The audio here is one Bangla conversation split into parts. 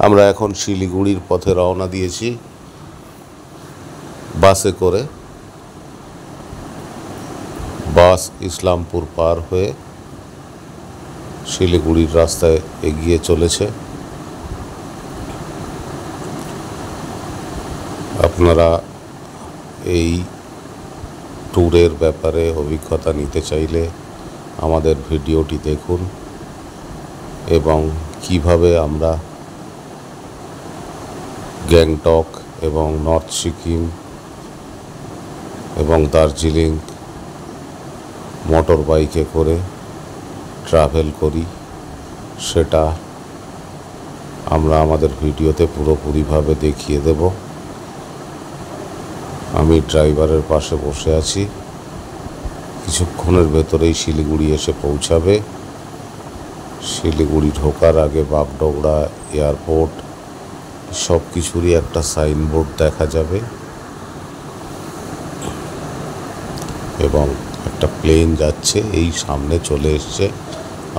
আমরা এখন শিলিগুড়ির পথে রওনা দিয়েছি বাসে করে। বাস ইসলামপুর পার হয়ে শিলিগুড়ির রাস্তায় এগিয়ে চলেছে। আপনারা এই ট্যুরের ব্যাপারে অভিজ্ঞতা নিতে চাইলে আমাদের ভিডিওটি দেখুন এবং কিভাবে আমরা গ্যাংটক এবং নর্থ সিকিম এবং দার্জিলিং মোটর বাইকে করে ট্রাভেল করি সেটা আমরা আমাদের ভিডিওতে পুরোপুরিভাবে দেখিয়ে দেব। আমি ড্রাইভারের পাশে বসে আছি। কিছুক্ষণের ভেতরেই শিলিগুড়ি এসে পৌঁছাবে। শিলিগুড়ি ঢোকার আগে বাগডোগরা এয়ারপোর্ট সব কিছুরই একটা সাইনবোর্ড দেখা যাবে এবং একটা প্লেন যাচ্ছে, এই সামনে চলে এসছে।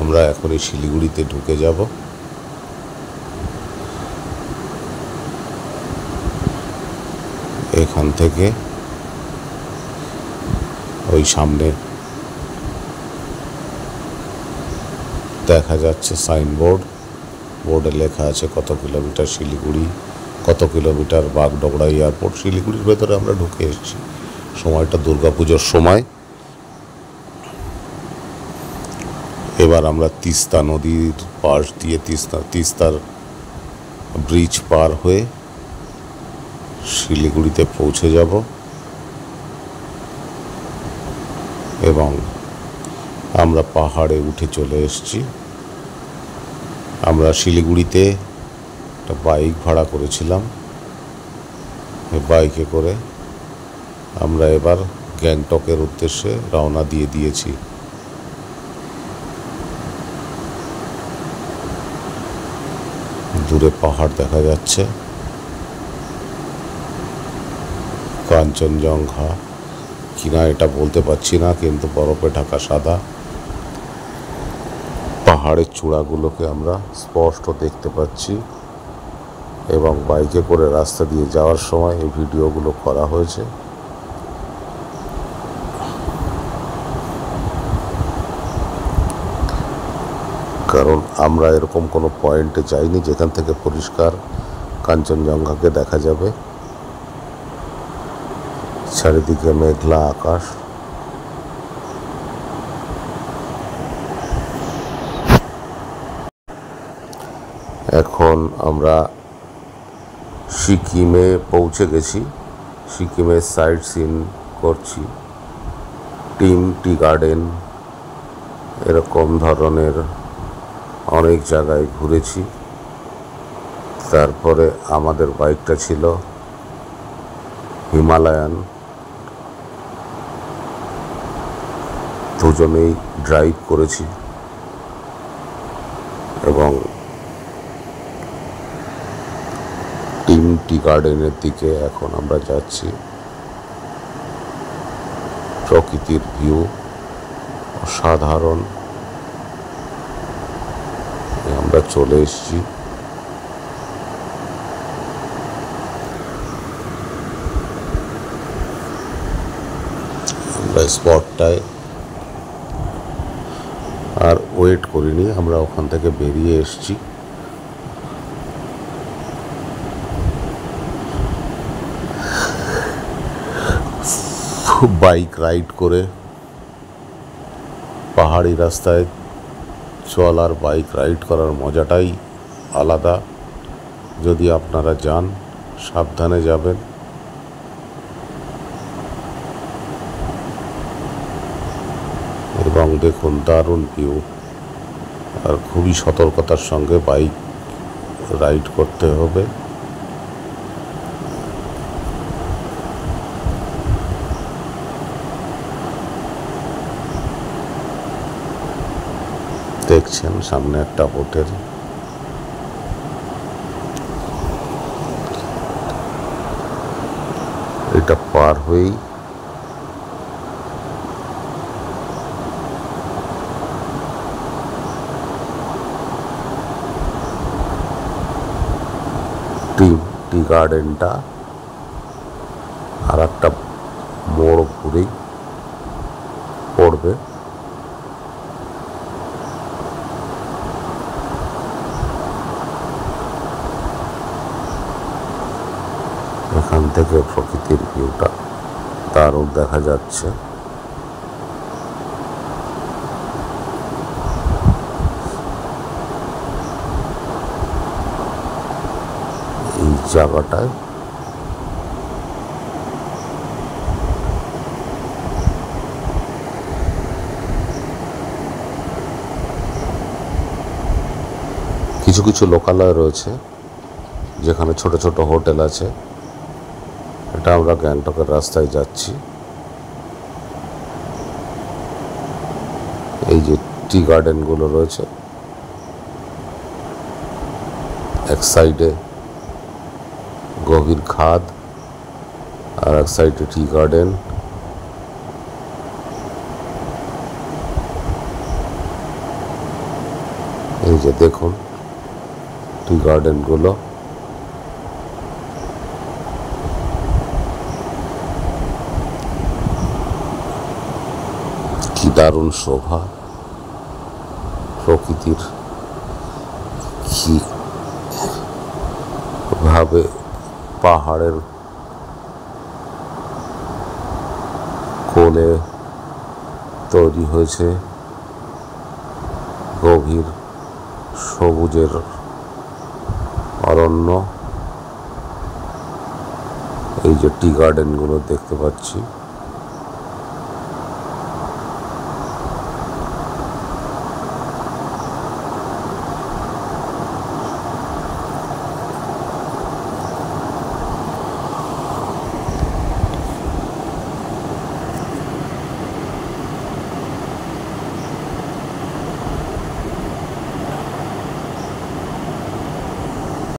আমরা এখনই শিলিগুড়িতে ঢুকে যাব। এখান থেকে ওই সামনে দেখা যাচ্ছে সাইনবোর্ড, বোর্ডে লেখা আছে কত কিলোমিটার শিলিগুড়ি, কত কিলোমিটার বাগডোগরা এয়ারপোর্ট। শিলিগুড়ির ভেতরে আমরা ঢুকে এসেছি। সময়টা দুর্গাপুজোর সময়। এবার আমরা তিস্তা নদীর পাশ দিয়ে তিস্তার ব্রিজ পার হয়ে শিলিগুড়িতে পৌঁছে যাব এবং আমরা পাহাড়ে উঠে চলে এসেছি। আমরা শিলিগুড়িতে একটা বাইক ভাড়া করেছিলাম। বাইকে করে আমরা এবার গ্যাংটকের উদ্দেশ্যে রওনা দিয়ে দিয়েছি। দূরে পাহাড় দেখা যাচ্ছে, কাঞ্চনজঙ্ঘা কিনা এটা বলতে পারছি না, কিন্তু বরফে ঢাকা সাদা পাহাড়ের চূড়াগুলোকে আমরা স্পষ্ট দেখতে পাচ্ছি এবং বাইকে করে রাস্তা দিয়ে যাওয়ার সময় এই ভিডিওগুলো করা হয়েছে। কারণ আমরা এরকম কোনো পয়েন্টে যাইনি যেখান থেকে পরিষ্কার কাঞ্চনজঙ্ঘাকে দেখা যাবে। চারিদিকে মেঘলা আকাশ। এখন আমরা সিকিমে পৌঁছে গেছি। সিকিমের সাইট সিন করছি। টি গার্ডেন এরকম ধরনের অনেক জায়গায় ঘুরেছি। তারপরে আমাদের বাইকটা ছিল হিমালয়ান, দুজনেই ড্রাইভ করেছি এবং টি গার্ডেনের দিকে এখন আমরা যাচ্ছি। প্রকৃতির ভিউ অসাধারণ। আমরা চলে এসেছি। আমরা স্পটটায় আর ওয়েট করিনি, আমরা ওখান থেকে বেরিয়ে এসেছি। বাইক রাইড করে পাহাড়ি রাস্তায় চলার বাইক রাইড করার মজাটাই আলাদা। যদি আপনারা যান সাবধানে যাবেন। এবং দেখুন দারুণ ভিউ। আর খুবই সতর্কতার সঙ্গে বাইক রাইড করতে হবে। দেখছেন সামনে একটা হোটেল। এটা পার হয়েই টি গার্ডেনটা আর একটা মোড় ঘুরেই পড়বে। এখান থেকে প্রকৃতির ভিউটা দারুণ দেখা যাচ্ছে। এই জায়গাটায় কিছু কিছু লোকালয় রয়েছে যেখানে ছোট ছোট হোটেল আছে। এটা আমরা গ্যাংটকের রাস্তায় যাচ্ছি। এই যে টি গার্ডেনগুলো রয়েছে, এক সাইডে গভীর খাদ আর এক সাইডে টি গার্ডেন। এই যে দেখুন টি গার্ডেনগুলো, কি দারুণ শোভা প্রকৃতির, কি ভাবে পাহাড়ের কোলে তৈরি হয়েছে গভীর সবুজের অরণ্য। এই যে টি গার্ডেনগুলো দেখতে পাচ্ছি।